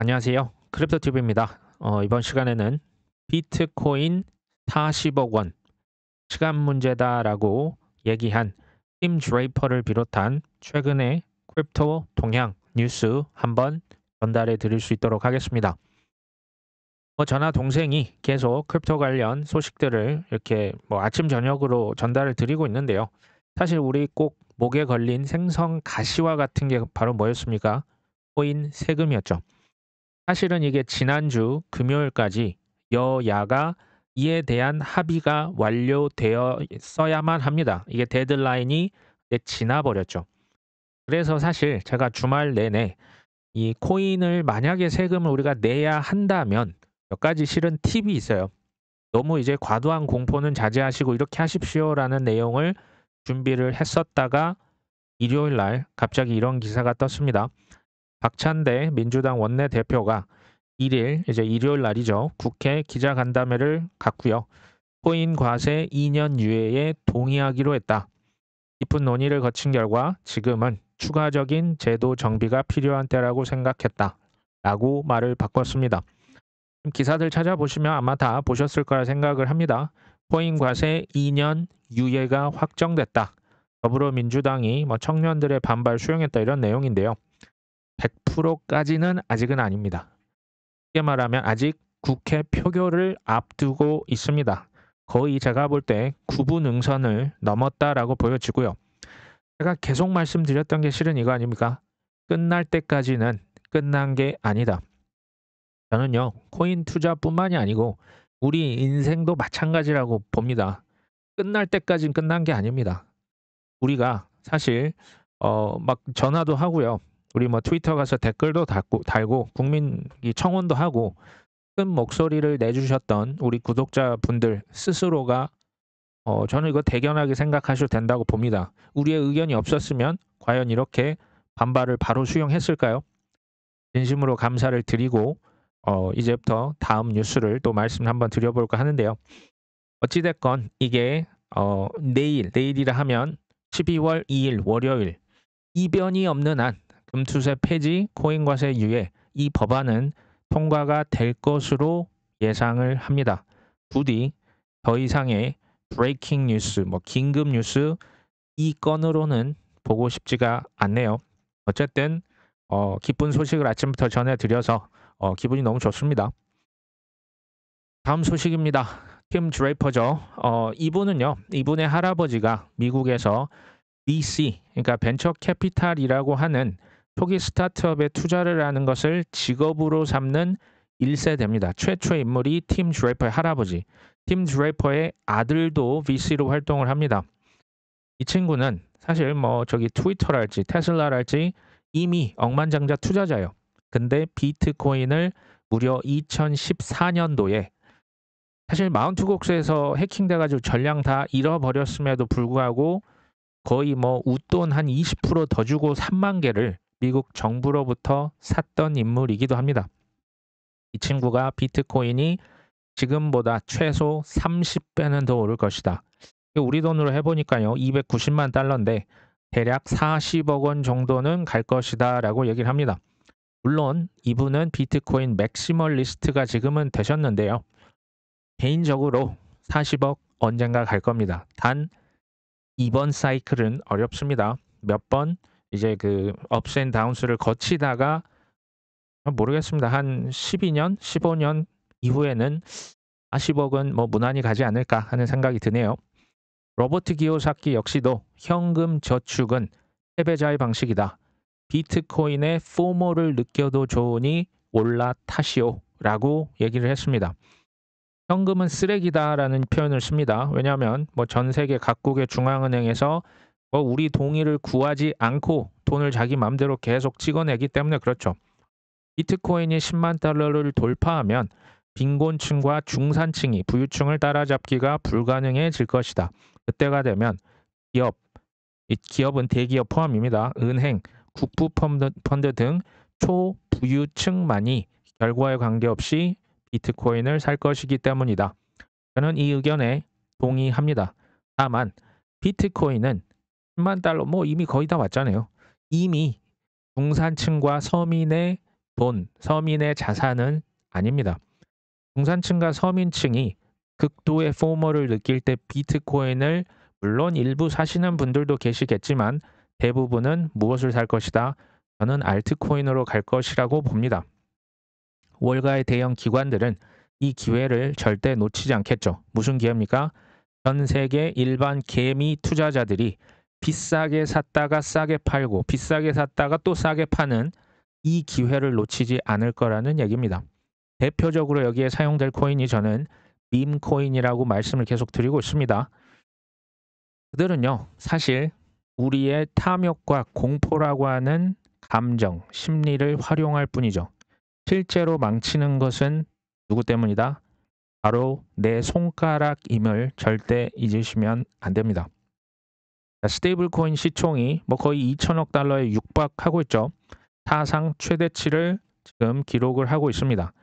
안녕하세요. 크립토TV입니다. 이번 시간에는 비트코인 40억 원 시간 문제다라고 얘기한 팀 드레이퍼를 비롯한 최근의 크립토 동향 뉴스 한번 전달해 드릴 수 있도록 하겠습니다. 저나 동생이 계속 크립토 관련 소식들을 이렇게 아침 저녁으로 전달을 드리고 있는데요. 사실 우리 꼭 목에 걸린 생선 가시와 같은 게 바로 뭐였습니까? 코인 세금이었죠. 사실은 이게 지난주 금요일까지 여야가 이에 대한 합의가 완료되었어야만 합니다. 이게 데드라인이 이제 지나 버렸죠. 그래서 사실 제가 주말 내내 이 코인을 만약에 세금을 우리가 내야 한다면 몇 가지 실은 팁이 있어요. 너무 이제 과도한 공포는 자제하시고 이렇게 하십시오라는 내용을 준비를 했었다가 일요일 날 갑자기 이런 기사가 떴습니다. 박찬대 민주당 원내대표가 1일 이제 일요일 날이죠. 국회 기자간담회를 갖고요. 코인 과세 2년 유예에 동의하기로 했다. 깊은 논의를 거친 결과 지금은 추가적인 제도 정비가 필요한 때라고 생각했다. 라고 말을 바꿨습니다. 기사들 찾아보시면 아마 다 보셨을 거라 생각을 합니다. 코인 과세 2년 유예가 확정됐다. 더불어민주당이 청년들의 반발 수용했다 이런 내용인데요. 100%까지는 아직은 아닙니다. 쉽게 말하면 아직 국회 표결을 앞두고 있습니다. 거의 제가 볼 때 구분응선을 넘었다라고 보여지고요. 제가 계속 말씀드렸던 게 실은 이거 아닙니까? 끝날 때까지는 끝난 게 아니다. 저는요, 코인 투자뿐만이 아니고 우리 인생도 마찬가지라고 봅니다. 끝날 때까지는 끝난 게 아닙니다. 우리가 사실 막 전화도 하고요. 우리 트위터 가서 댓글도 달고 국민 이 청원도 하고 큰 목소리를 내주셨던 우리 구독자분들 스스로가 저는 이거 대견하게 생각하셔도 된다고 봅니다. 우리의 의견이 없었으면 과연 이렇게 반발을 바로 수용했을까요? 진심으로 감사를 드리고 이제부터 다음 뉴스를 또 말씀 한번 드려볼까 하는데요. 어찌 됐건 이게 내일이라 하면 12월 2일 월요일 이변이 없는 한 금투세 폐지, 코인 과세 유예 이 법안은 통과가 될 것으로 예상을 합니다. 부디 더 이상의 브레이킹 뉴스, 긴급 뉴스 이 건으로는 보고 싶지가 않네요. 어쨌든 기쁜 소식을 아침부터 전해드려서 기분이 너무 좋습니다. 다음 소식입니다. 팀 드레이퍼죠. 이분의 할아버지가 미국에서 VC, 그러니까 벤처 캐피탈이라고 하는 초기 스타트업에 투자를 하는 것을 직업으로 삼는 1세대입니다. 최초의 인물이 팀 드레이퍼의 할아버지. 팀 드레이퍼의 아들도 VC로 활동을 합니다. 이 친구는 사실 저기 트위터랄지 테슬라랄지 이미 억만장자 투자자예요. 근데 비트코인을 무려 2014년도에 사실 마운트 곡스에서 해킹돼 가지고 전량 다 잃어버렸음에도 불구하고 거의 웃돈 한 20%더 주고 3만 개를 미국 정부로부터 샀던 인물이기도 합니다. 이 친구가 비트코인이 지금보다 최소 30배는 더 오를 것이다. 우리 돈으로 해보니까요. 290만 달러인데 대략 40억 원 정도는 갈 것이다라고 얘기를 합니다. 물론 이분은 비트코인 맥시멀리스트가 지금은 되셨는데요. 개인적으로 40억 언젠가 갈 겁니다. 단 이번 사이클은 어렵습니다. 몇 번 이제 그 업스 앤 다운스를 거치다가 모르겠습니다. 한 12년, 15년 이후에는 40억은 무난히 가지 않을까 하는 생각이 드네요. 로버트 기요사키 역시도 현금 저축은 패배자의 방식이다. 비트코인의 포모를 느껴도 좋으니 올라타시오라고 얘기를 했습니다. 현금은 쓰레기다라는 표현을 씁니다. 왜냐하면 전 세계 각국의 중앙은행에서 우리 동의를 구하지 않고 돈을 자기 맘대로 계속 찍어내기 때문에 그렇죠. 비트코인이 10만 달러를 돌파하면 빈곤층과 중산층이 부유층을 따라잡기가 불가능해질 것이다. 그때가 되면 기업은 대기업 포함입니다. 은행, 국부 펀드 등 초부유층만이 결과에 관계없이 비트코인을 살 것이기 때문이다. 저는 이 의견에 동의합니다. 다만 비트코인은 10만 달러 이미 거의 다 왔잖아요. 이미 중산층과 서민의 돈, 서민의 자산은 아닙니다. 중산층과 서민층이 극도의 포머를 느낄 때 비트코인을 물론 일부 사시는 분들도 계시겠지만 대부분은 무엇을 살 것이다? 저는 알트코인으로 갈 것이라고 봅니다. 월가의 대형 기관들은 이 기회를 절대 놓치지 않겠죠. 무슨 기회입니까? 전 세계 일반 개미 투자자들이 비싸게 샀다가 싸게 팔고 비싸게 샀다가 또 싸게 파는 이 기회를 놓치지 않을 거라는 얘기입니다. 대표적으로 여기에 사용될 코인이 저는 밈코인이라고 말씀을 계속 드리고 있습니다. 그들은요, 사실 우리의 탐욕과 공포라고 하는 감정, 심리를 활용할 뿐이죠. 실제로 망치는 것은 누구 때문이다? 바로 내 손가락임을 절대 잊으시면 안 됩니다. 스테이블 코인 시총이 거의 2천억 달러에 육박하고 있죠. 사상 최대치를 지금 기록을 하고 있습니다.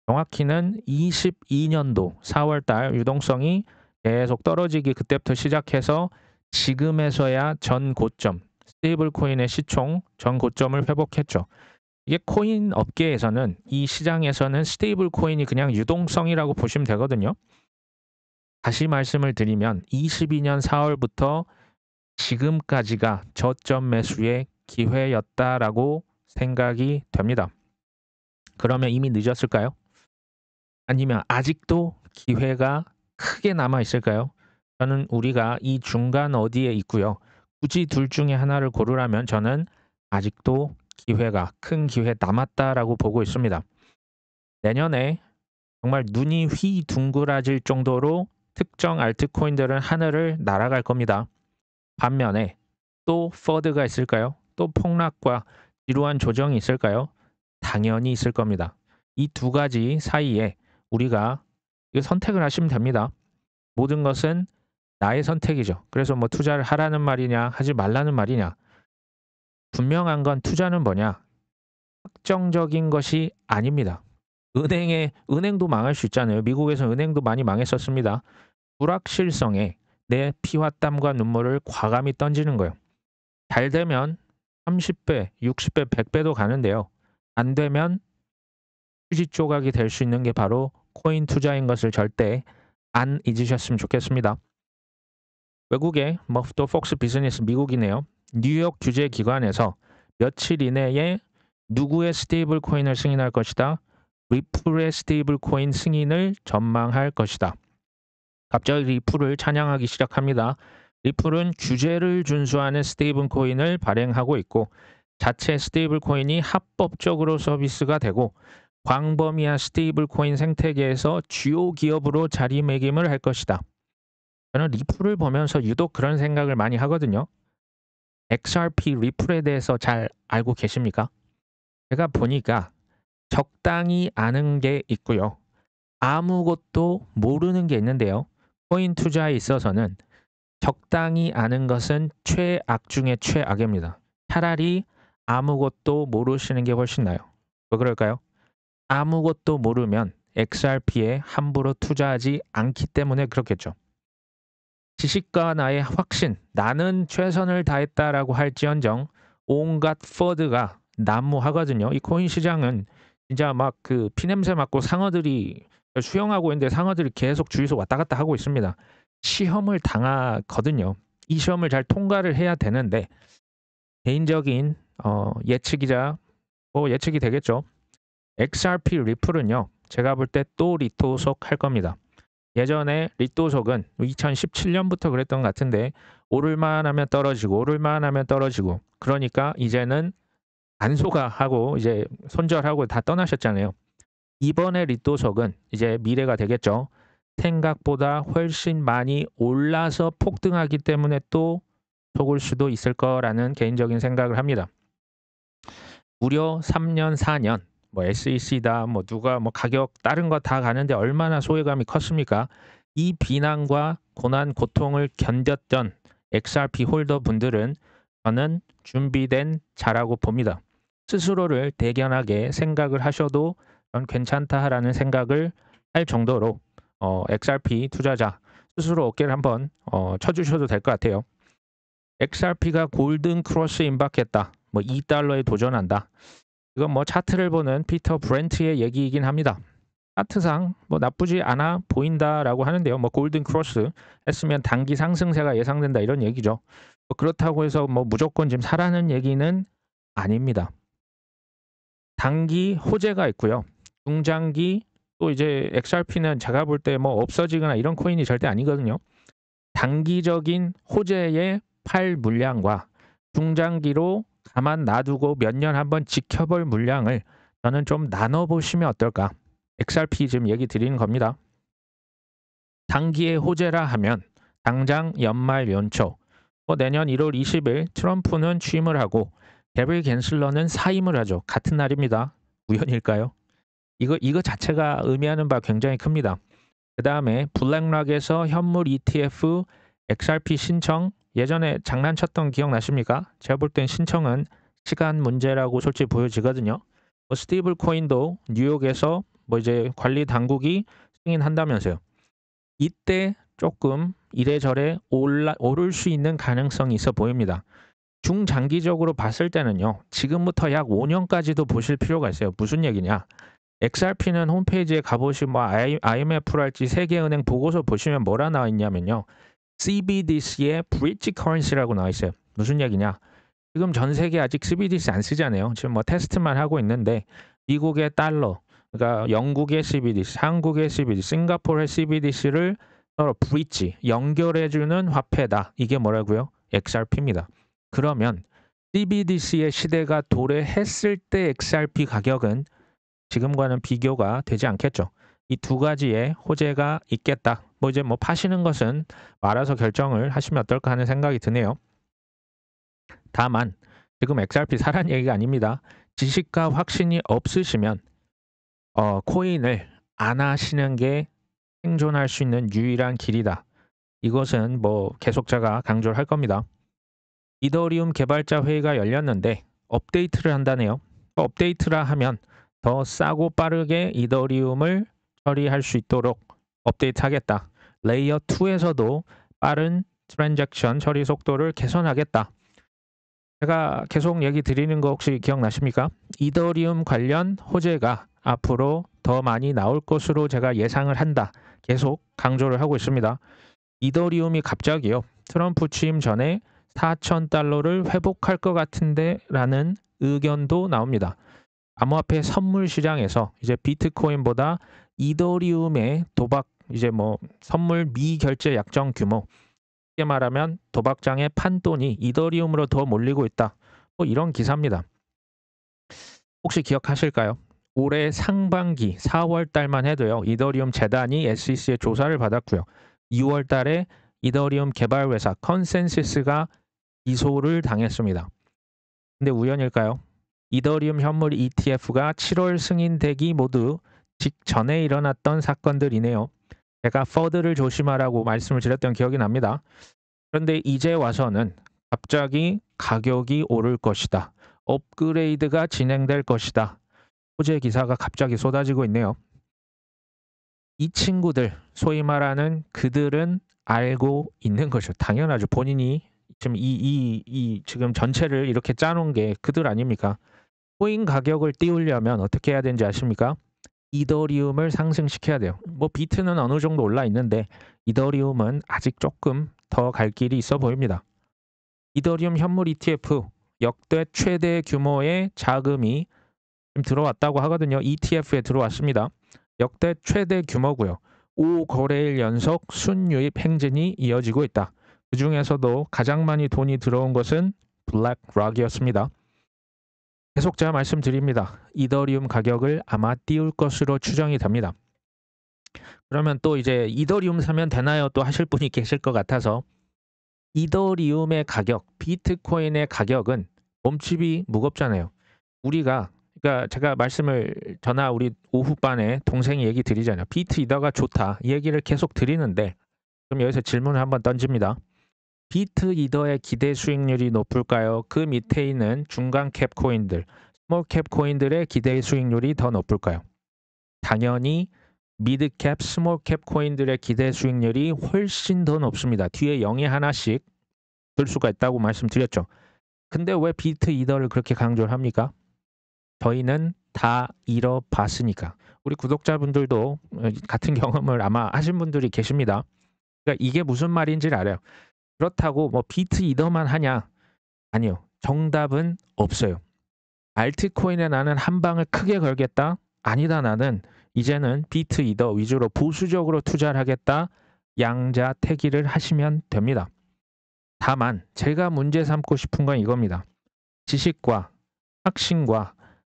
정확히는 22년도 4월달 유동성이 계속 떨어지기 그때부터 시작해서 지금에서야 전 고점, 스테이블 코인의 시총 전 고점을 회복했죠. 이게 코인 업계에서는 이 시장에서는 스테이블 코인이 그냥 유동성이라고 보시면 되거든요. 다시 말씀을 드리면 22년 4월부터 지금까지가 저점 매수의 기회였다라고 생각이 됩니다. 그러면 이미 늦었을까요? 아니면 아직도 기회가 크게 남아 있을까요? 저는 우리가 이 중간 어디에 있고요. 굳이 둘 중에 하나를 고르라면 저는 아직도 기회가 큰 기회 남았다라고 보고 있습니다. 내년에 정말 눈이 휘둥그라질 정도로 특정 알트코인들은 하늘을 날아갈 겁니다. 반면에 또 퍼드가 있을까요? 또 폭락과 지루한 조정이 있을까요? 당연히 있을 겁니다. 이 두 가지 사이에 우리가 선택을 하시면 됩니다. 모든 것은 나의 선택이죠. 그래서 투자를 하라는 말이냐 하지 말라는 말이냐. 분명한 건 투자는 뭐냐? 확정적인 것이 아닙니다. 은행도 망할 수 있잖아요. 미국에서 은행도 많이 망했었습니다. 불확실성에 내 피와 땀과 눈물을 과감히 던지는 거예요. 잘 되면 30배, 60배, 100배도 가는데요. 안 되면 휴지 조각이 될 수 있는 게 바로 코인 투자인 것을 절대 안 잊으셨으면 좋겠습니다. 외국의 또 폭스 비즈니스 미국이네요. 뉴욕 규제기관에서 며칠 이내에 누구의 스테이블 코인을 승인할 것이다. 리플의 스테이블 코인 승인을 전망할 것이다. 갑자기 리플을 찬양하기 시작합니다. 리플은 규제를 준수하는 스테이블 코인을 발행하고 있고 자체 스테이블 코인이 합법적으로 서비스가 되고 광범위한 스테이블 코인 생태계에서 주요 기업으로 자리매김을 할 것이다. 저는 리플을 보면서 유독 그런 생각을 많이 하거든요. XRP 리플에 대해서 잘 알고 계십니까? 제가 보니까 적당히 아는 게 있고요. 아무것도 모르는 게 있는데요. 코인 투자에 있어서는 적당히 아는 것은 최악 중의 최악입니다. 차라리 아무것도 모르시는 게 훨씬 나아요. 왜 그럴까요? 아무것도 모르면 XRP에 함부로 투자하지 않기 때문에 그렇겠죠. 지식과 나의 확신, 나는 최선을 다했다라고 할지언정 온갖 퍼드가 난무하거든요. 이 코인 시장은 진짜 피냄새 맡고 상어들이 수영하고 있는데 상어들이 계속 주위에서 왔다 갔다 하고 있습니다. 시험을 당하거든요. 이 시험을 잘 통과를 해야 되는데 개인적인 예측이자 예측이 되겠죠. XRP 리플은요. 제가 볼 때 또 리토속 할 겁니다. 예전에 리토속은 2017년부터 그랬던 것 같은데 오를만 하면 떨어지고 오를만 하면 떨어지고 그러니까 이제는 안소가 하고 이제 손절하고 다 떠나셨잖아요. 이번에 리토속은 이제 미래가 되겠죠. 생각보다 훨씬 많이 올라서 폭등하기 때문에 또 속을 수도 있을 거라는 개인적인 생각을 합니다. 무려 3년, 4년 SEC다 누가 가격 다른 거 다 가는데 얼마나 소외감이 컸습니까? 이 비난과 고난 고통을 견뎠던 XRP 홀더 분들은 저는 준비된 자라고 봅니다. 스스로를 대견하게 생각을 하셔도 전 괜찮다라는 생각을 할 정도로 XRP 투자자 스스로 어깨를 한번 쳐주셔도 될 것 같아요. XRP가 골든 크로스 임박했다. $2에 도전한다. 이건 뭐 차트를 보는 피터 브렌트의 얘기이긴 합니다. 차트상 뭐 나쁘지 않아 보인다라고 하는데요. 뭐 골든 크로스 했으면 단기 상승세가 예상된다 이런 얘기죠. 뭐 그렇다고 해서 뭐 무조건 지금 사라는 얘기는 아닙니다. 단기 호재가 있고요. 중장기 또 이제 XRP는 제가 볼 때 뭐 없어지거나 이런 코인이 절대 아니거든요. 단기적인 호재의 팔 물량과 중장기로 가만 놔두고 몇 년 한번 지켜볼 물량을 저는 좀 나눠보시면 어떨까? XRP 지금 얘기 드리는 겁니다. 단기의 호재라 하면 당장 연말 연초, 뭐 내년 1월 20일 트럼프는 취임을 하고 게리 갠슬러는 사임을 하죠. 같은 날입니다. 우연일까요? 이거 자체가 의미하는 바 굉장히 큽니다. 그 다음에 블랙락에서 현물 ETF XRP 신청 예전에 장난쳤던 기억나십니까? 제가 볼 땐 신청은 시간 문제라고 솔직히 보여지거든요. 뭐 스테이블 코인도 뉴욕에서 뭐 이제 관리 당국이 승인한다면서요. 이때 조금 이래저래 오를 수 있는 가능성이 있어 보입니다. 중장기적으로 봤을 때는요. 지금부터 약 5년까지도 보실 필요가 있어요. 무슨 얘기냐? XRP는 홈페이지에 가보시면 뭐 IMF랄지 세계은행 보고서 보시면 뭐라 나와 있냐면요. CBDC의 브릿지 커런시라고 나와 있어요. 무슨 얘기냐? 지금 전 세계 아직 CBDC 안 쓰잖아요. 지금 뭐 테스트만 하고 있는데 미국의 달러, 그러니까 영국의 CBDC, 한국의 CBDC, 싱가포르의 CBDC를 서로 브릿지, 연결해주는 화폐다. 이게 뭐라고요? XRP입니다. 그러면 CBDC의 시대가 도래했을 때 XRP 가격은 지금과는 비교가 되지 않겠죠. 이 두 가지의 호재가 있겠다. 뭐 이제 뭐 파시는 것은 알아서 결정을 하시면 어떨까 하는 생각이 드네요. 다만 지금 XRP 사란 얘기가 아닙니다. 지식과 확신이 없으시면 코인을 안 하시는 게 생존할 수 있는 유일한 길이다. 이것은 뭐 계속 제가 강조를 할 겁니다. 이더리움 개발자 회의가 열렸는데 업데이트를 한다네요. 업데이트라 하면 더 싸고 빠르게 이더리움을 처리할 수 있도록 업데이트하겠다. 레이어 2에서도 빠른 트랜잭션 처리 속도를 개선하겠다. 제가 계속 얘기 드리는 거 혹시 기억나십니까? 이더리움 관련 호재가 앞으로 더 많이 나올 것으로 제가 예상을 한다. 계속 강조를 하고 있습니다. 이더리움이 갑자기요. 트럼프 취임 전에 4,000달러를 회복할 것 같은데 라는 의견도 나옵니다. 암호화폐 선물 시장에서 이제 비트코인보다 이더리움의 도박 이제 뭐 선물 미결제 약정 규모 쉽게 말하면 도박장의 판돈이 이더리움으로 더 몰리고 있다. 뭐 이런 기사입니다. 혹시 기억하실까요? 올해 상반기 4월 달만 해도요. 이더리움 재단이 SEC의 조사를 받았고요. 6월 달에 이더리움 개발 회사 컨센시스가 기소를 당했습니다. 근데 우연일까요? 이더리움 현물 ETF가 7월 승인되기 모두 직전에 일어났던 사건들이네요. 제가 퍼드를 조심하라고 말씀을 드렸던 기억이 납니다. 그런데 이제 와서는 갑자기 가격이 오를 것이다. 업그레이드가 진행될 것이다. 호재 기사가 갑자기 쏟아지고 있네요. 이 친구들, 소위 말하는 그들은 알고 있는 거죠. 당연하죠. 본인이 지금 지금 전체를 이렇게 짜놓은 게 그들 아닙니까? 코인 가격을 띄우려면 어떻게 해야 되는지 아십니까? 이더리움을 상승시켜야 돼요. 뭐 비트는 어느 정도 올라 있는데 이더리움은 아직 조금 더 갈 길이 있어 보입니다. 이더리움 현물 ETF 역대 최대 규모의 자금이 지금 들어왔다고 하거든요. ETF에 들어왔습니다. 역대 최대 규모고요. 5거래일 연속 순유입 행진이 이어지고 있다. 그 중에서도 가장 많이 돈이 들어온 것은 블랙락이었습니다. 계속 제가 말씀드립니다. 이더리움 가격을 아마 띄울 것으로 추정이 됩니다. 그러면 또 이제 이더리움 사면 되나요? 또 하실 분이 계실 것 같아서 이더리움의 가격, 비트코인의 가격은 몸집이 무겁잖아요. 그러니까 제가 말씀을 저나 우리 오후반에 동생이 얘기 드리잖아요. 비트 이더가 좋다. 이 얘기를 계속 드리는데 그럼 여기서 질문을 한번 던집니다. 비트 이더의 기대 수익률이 높을까요? 그 밑에 있는 중간 캡 코인들, 스몰 캡 코인들의 기대 수익률이 더 높을까요? 당연히 미드 캡, 스몰 캡 코인들의 기대 수익률이 훨씬 더 높습니다. 뒤에 0이 하나씩 들 수가 있다고 말씀드렸죠. 근데 왜 비트 이더를 그렇게 강조를 합니까? 저희는 다 잃어봤으니까. 우리 구독자분들도 같은 경험을 아마 하신 분들이 계십니다. 그러니까 이게 무슨 말인지를 알아요. 그렇다고 뭐 비트 이더만 하냐? 아니요. 정답은 없어요. 알트코인에 나는 한 방을 크게 걸겠다? 아니다. 나는 이제는 비트 이더 위주로 보수적으로 투자를 하겠다. 양자택일을 하시면 됩니다. 다만 제가 문제 삼고 싶은 건 이겁니다. 지식과 확신과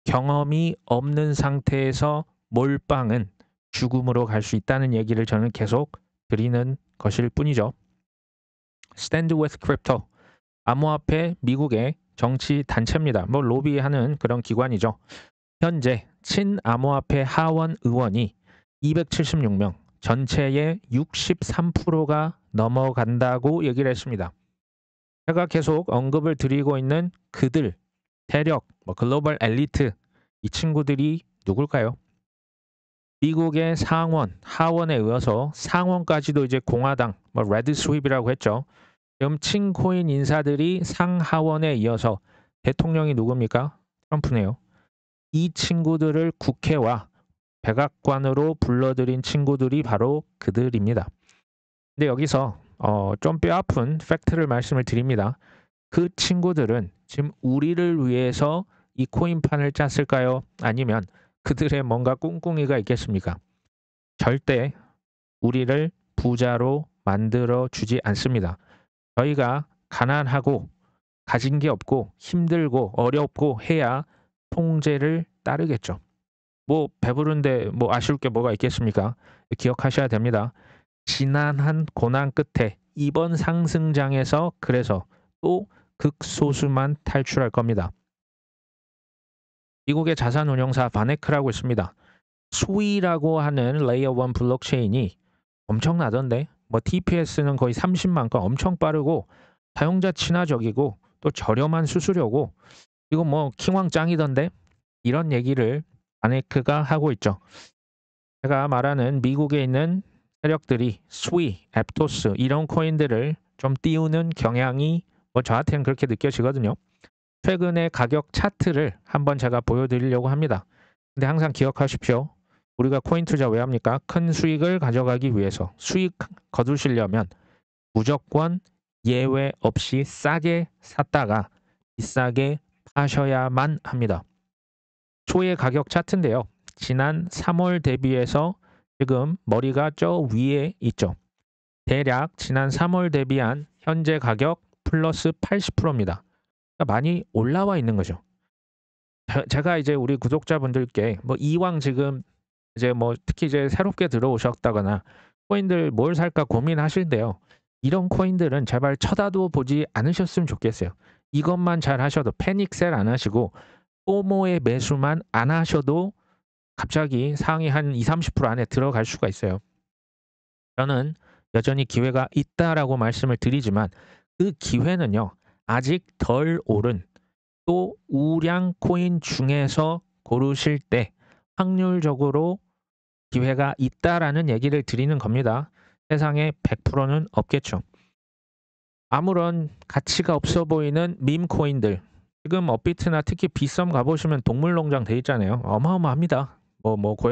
경험이 없는 상태에서 몰빵은 죽음으로 갈 수 있다는 얘기를 저는 계속 드리는 것일 뿐이죠. Stand with Crypto. 암호화폐 미국의 정치 단체입니다. 뭐 로비하는 그런 기관이죠. 현재 친암호화폐 하원 의원이 276명, 전체의 63%가 넘어간다고 얘기를 했습니다. 제가 계속 언급을 드리고 있는 그들, 세력, 글로벌 엘리트, 이 친구들이 누굴까요? 미국의 상원, 하원에 이어서 상원까지도 이제 공화당, 레드 스윕이라고 했죠. 지금 친코인 인사들이 상하원에 이어서 대통령이 누굽니까? 트럼프네요. 이 친구들을 국회와 백악관으로 불러들인 친구들이 바로 그들입니다. 근데 여기서 좀 뼈아픈 팩트를 말씀을 드립니다. 그 친구들은 지금 우리를 위해서 이 코인판을 짰을까요? 아니면 그들의 뭔가 꿍꿍이가 있겠습니까? 절대 우리를 부자로 만들어 주지 않습니다. 저희가 가난하고 가진 게 없고 힘들고 어렵고 해야 통제를 따르겠죠. 뭐 배부른데 뭐 아쉬울 게 뭐가 있겠습니까? 기억하셔야 됩니다. 지난한 고난 끝에 이번 상승장에서 그래서 또 극소수만 탈출할 겁니다. 미국의 자산운용사 바네크라고 있습니다. 수위라고 하는 레이어 1 블록체인이 엄청나던데 뭐 TPS는 거의 30만 건 엄청 빠르고 사용자 친화적이고 또 저렴한 수수료고 이거 뭐 킹왕 짱이던데 이런 얘기를 바네크가 하고 있죠. 제가 말하는 미국에 있는 세력들이 스위, 앱토스 이런 코인들을 좀 띄우는 경향이 저한테는 그렇게 느껴지거든요. 최근의 가격 차트를 한번 제가 보여드리려고 합니다. 근데 항상 기억하십시오. 우리가 코인 투자 왜 합니까? 큰 수익을 가져가기 위해서 수익 거두시려면 무조건 예외 없이 싸게 샀다가 비싸게 파셔야만 합니다. 초의 가격 차트인데요. 지난 3월 대비해서 지금 머리가 저 위에 있죠. 대략 지난 3월 대비한 현재 가격 플러스 80%입니다. 그러니까 많이 올라와 있는 거죠. 제가 이제 우리 구독자분들께 이왕 지금 이제 특히 이제 새롭게 들어오셨다거나 코인들 뭘 살까 고민하실때요. 이런 코인들은 제발 쳐다도 보지 않으셨으면 좋겠어요. 이것만 잘 하셔도 패닉셀 안 하시고 포모의 매수만 안 하셔도 갑자기 상위 한 20-30% 안에 들어갈 수가 있어요. 저는 여전히 기회가 있다라고 말씀을 드리지만 그 기회는요. 아직 덜 오른 또 우량 코인 중에서 고르실 때 확률적으로 기회가 있다라는 얘기를 드리는 겁니다. 세상에 100%는 없겠죠. 아무런 가치가 없어 보이는 밈 코인들. 지금 업비트나 특히 빗썸 가보시면 동물농장 돼 있잖아요. 어마어마합니다.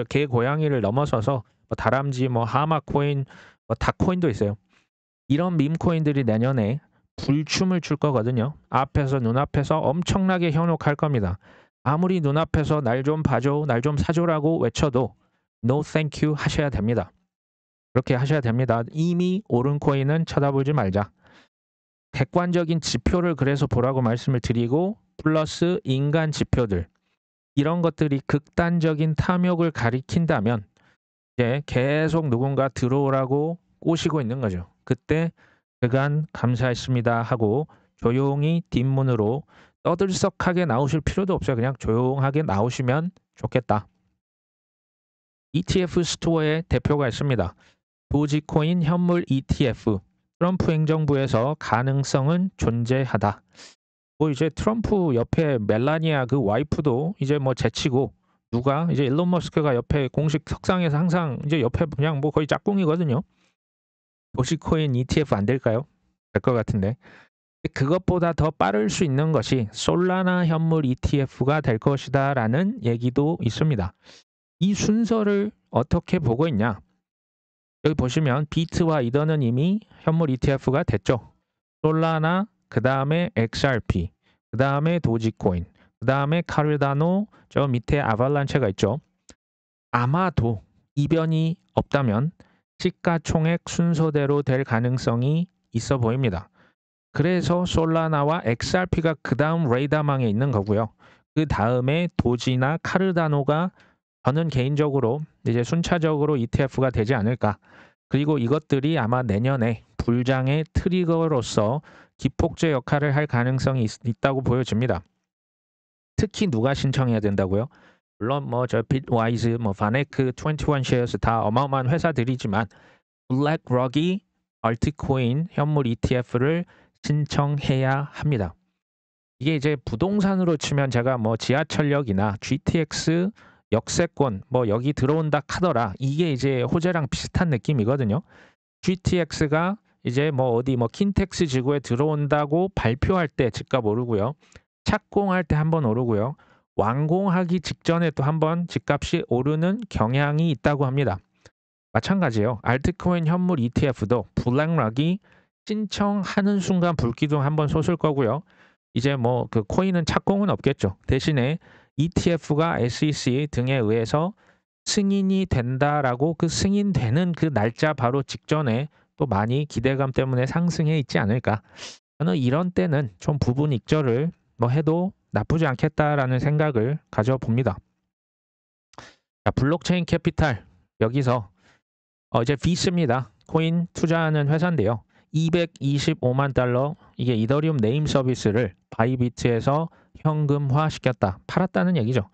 개 고양이를 넘어서서 다람쥐, 하마 코인, 닭 코인도 있어요. 이런 밈 코인들이 내년에 불춤을 출 거거든요. 앞에서 눈앞에서 엄청나게 현혹할 겁니다. 아무리 눈앞에서 날 좀 봐줘, 날 좀 사줘라고 외쳐도 No thank you 하셔야 됩니다. 그렇게 하셔야 됩니다. 이미 오른 코인은 쳐다보지 말자. 객관적인 지표를 그래서 보라고 말씀을 드리고 플러스 인간 지표들 이런 것들이 극단적인 탐욕을 가리킨다면 이제 계속 누군가 들어오라고 꼬시고 있는 거죠. 그때 그간 감사했습니다 하고 조용히 뒷문으로 떠들썩하게 나오실 필요도 없어요. 그냥 조용하게 나오시면 좋겠다. ETF 스토어의 대표가 있습니다. 도지코인 현물 ETF. 트럼프 행정부에서 가능성은 존재하다. 이제 트럼프 옆에 멜라니아 그 와이프도 이제 제치고 누가 이제 일론 머스크가 옆에 공식 석상에서 항상 이제 옆에 그냥 거의 짝꿍이거든요. 도지코인 ETF 안 될까요? 될 것 같은데. 그것보다 더 빠를 수 있는 것이 솔라나 현물 ETF가 될 것이다 라는 얘기도 있습니다. 이 순서를 어떻게 보고 있냐? 여기 보시면 비트와 이더는 이미 현물 ETF가 됐죠. 솔라나, 그 다음에 XRP, 그 다음에 도지코인, 그 다음에 카르다노, 저 밑에 아발란체가 있죠. 아마도 이변이 없다면 시가총액 순서대로 될 가능성이 있어 보입니다. 그래서 솔라나와 XRP가 그 다음 레이더망에 있는 거고요. 그 다음에 도지나 카르다노가 저는 개인적으로 이제 순차적으로 ETF가 되지 않을까. 그리고 이것들이 아마 내년에 불장의 트리거로서 기폭제 역할을 할 가능성이 있다고 보여집니다. 특히 누가 신청해야 된다고요? 물론 뭐 저 빗와이즈, 뭐 바네크, 21 쉐어스 다 어마어마한 회사들이지만 블랙록이 알트코인 현물 ETF를 신청해야 합니다. 이게 이제 부동산으로 치면 제가 뭐 지하철역이나 GTX 역세권 뭐 여기 들어온다 카더라 이게 이제 호재랑 비슷한 느낌이거든요. GTX가 이제 뭐 어디 뭐 킨텍스 지구에 들어온다고 발표할 때 집값 오르고요. 착공할 때 한번 오르고요. 완공하기 직전에 또 한번 집값이 오르는 경향이 있다고 합니다. 마찬가지예요. 알트코인 현물 ETF도 블랙록이 신청하는 순간 불기둥 한번 솟을 거고요. 이제 뭐 그 코인은 착공은 없겠죠. 대신에 ETF가 SEC 등에 의해서 승인이 된다라고 그 승인되는 그 날짜 바로 직전에 또 많이 기대감 때문에 상승해 있지 않을까. 저는 이런 때는 좀 부분 익절을 뭐 해도 나쁘지 않겠다라는 생각을 가져봅니다. 자, 블록체인 캐피탈 여기서 이제 비스입니다. 코인 투자하는 회사인데요. 225만 달러 이게 이더리움 네임 서비스를 바이비트에서 현금화 시켰다. 팔았다는 얘기죠.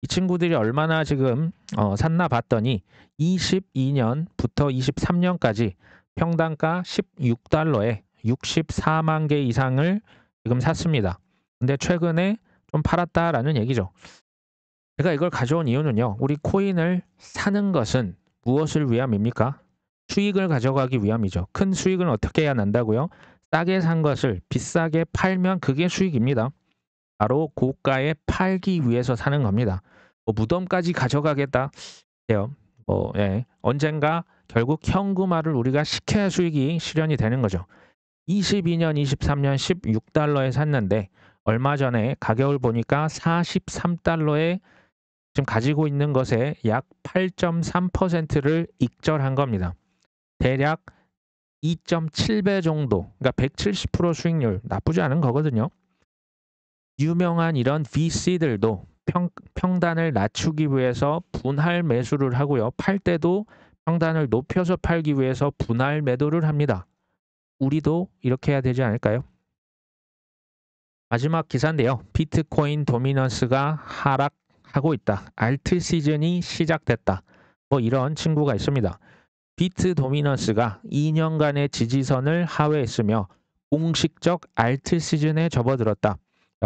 이 친구들이 얼마나 지금 샀나 봤더니 22년부터 23년까지 평당가 16달러에 64만 개 이상을 지금 샀습니다. 근데 최근에 좀 팔았다라는 얘기죠. 제가 이걸 가져온 이유는요. 우리 코인을 사는 것은 무엇을 위함입니까? 수익을 가져가기 위함이죠. 큰 수익은 어떻게 해야 난다고요? 싸게 산 것을 비싸게 팔면 그게 수익입니다. 바로 고가에 팔기 위해서 사는 겁니다. 뭐 무덤까지 가져가겠다 해요. 언젠가 결국 현금화를 우리가 시켜야 수익이 실현이 되는 거죠. 22년, 23년 16달러에 샀는데 얼마 전에 가격을 보니까 43달러에 지금 가지고 있는 것에 약 8.3%를 익절한 겁니다. 대략 2.7배 정도, 그러니까 170% 수익률 나쁘지 않은 거거든요. 유명한 이런 VC들도 평단을 낮추기 위해서 분할 매수를 하고요. 팔 때도 평단을 높여서 팔기 위해서 분할 매도를 합니다. 우리도 이렇게 해야 되지 않을까요? 마지막 기사인데요. 비트코인 도미넌스가 하락하고 있다. 알트 시즌이 시작됐다. 뭐 이런 친구가 있습니다. 비트 도미넌스가 2년간의 지지선을 하회했으며 공식적 알트 시즌에 접어들었다.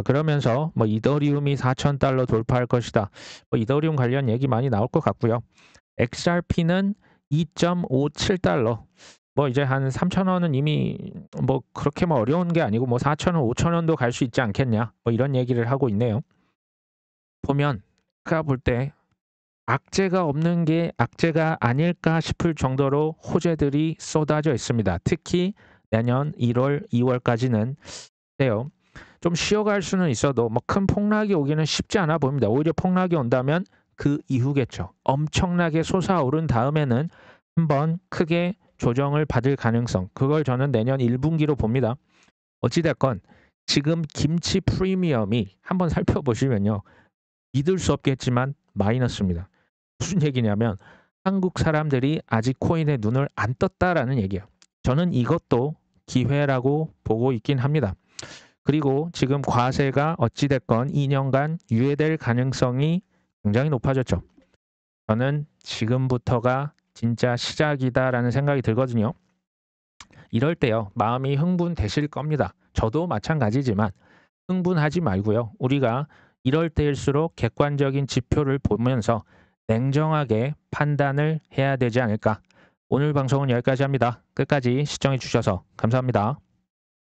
그러면서 뭐 이더리움이 4,000달러 돌파할 것이다. 뭐 이더리움 관련 얘기 많이 나올 것 같고요. XRP는 2.57달러. 뭐 이제 한 3,000원은 이미 뭐 그렇게 뭐 어려운 게 아니고 뭐 4,000원, 5,000원도 갈 수 있지 않겠냐. 뭐 이런 얘기를 하고 있네요. 보면 제가 볼 때 악재가 없는 게 악재가 아닐까 싶을 정도로 호재들이 쏟아져 있습니다. 특히 내년 1월, 2월까지는 돼요. 좀 쉬어갈 수는 있어도 뭐 큰 폭락이 오기는 쉽지 않아 보입니다. 오히려 폭락이 온다면 그 이후겠죠. 엄청나게 솟아오른 다음에는 한번 크게 조정을 받을 가능성, 그걸 저는 내년 1분기로 봅니다. 어찌됐건 지금 김치 프리미엄이 한번 살펴보시면요. 믿을 수 없겠지만 마이너스입니다. 무슨 얘기냐면 한국 사람들이 아직 코인에 눈을 안 떴다라는 얘기예요. 저는 이것도 기회라고 보고 있긴 합니다. 그리고 지금 과세가 어찌됐건 2년간 유예될 가능성이 굉장히 높아졌죠. 저는 지금부터가 진짜 시작이다라는 생각이 들거든요. 이럴 때요. 마음이 흥분되실 겁니다. 저도 마찬가지지만 흥분하지 말고요. 우리가 이럴 때일수록 객관적인 지표를 보면서 냉정하게 판단을 해야 되지 않을까. 오늘 방송은 여기까지 합니다. 끝까지 시청해 주셔서 감사합니다.